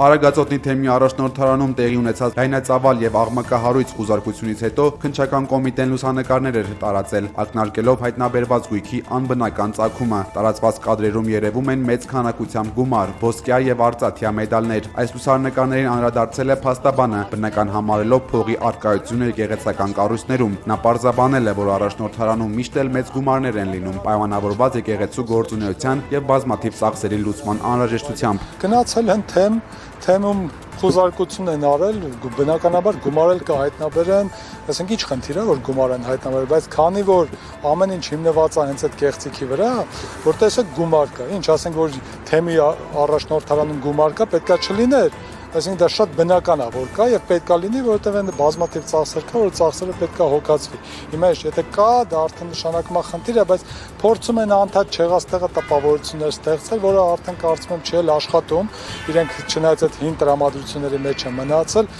Արագածոտնի թեմի առաջնորդարանում տեղի ունեցած լայնածավալ եւ աղմկահարույց խուզարկությունից հետո քննչական կոմիտեն լուսանկարներ էր տարածել, ակնարկելով հայտնաբերված գույքի անբնական ծագումը։ Տարածված կադրերում երևում են մեծ քանակությամբ գումար, ոսկյա եւ արծաթյա մեդալներ։ Այս լուսանկարներին անդրադարձել է փաստաբանը, բնական համարելով փողի առկայությունը եկեղեցական կառույցներում։ Նա պարզաբանել է, որ առաջնորդարանում միշտ էլ մեծ գումարներ են լինում, պայմանավորված եկեղեցու գործունեության եւ բազմաթիվ ծախսերի լուծման անհրաժեշտությամբ։ Գնացել են թեմում խուզարկություն են արել, բնականաբար գումարել կհայտնաբերեն, ասենք ինչ խնդիր է, որ գումար են հայտնաբերել, բայց քանի որ ամեն ինչ հիմնված է հենց այդ կեղծիքի վրա, որ տեսեք գումար կա, ինչ ասենք որ թեմի առաջնորդարանում գումար կա, պետքա չլիներ, այսինքն դա շատ բնական է, որ կա եւ պետքա լինի, որովհետեւ այն բազմաթիվ ծախսեր կա, որ ծախսերը պետքա հոգացվի։ Հիմա եթե կա, դա արդեն նշանակում է խնդիր է, բայց փորձում են անդադ չեղած տեղը տպավորություններ ստեղծել, որը արդեն կարծում եմ չի աշխատում, իրենք չնայած այդ հին տրամադրությունների մեջ են մնացել։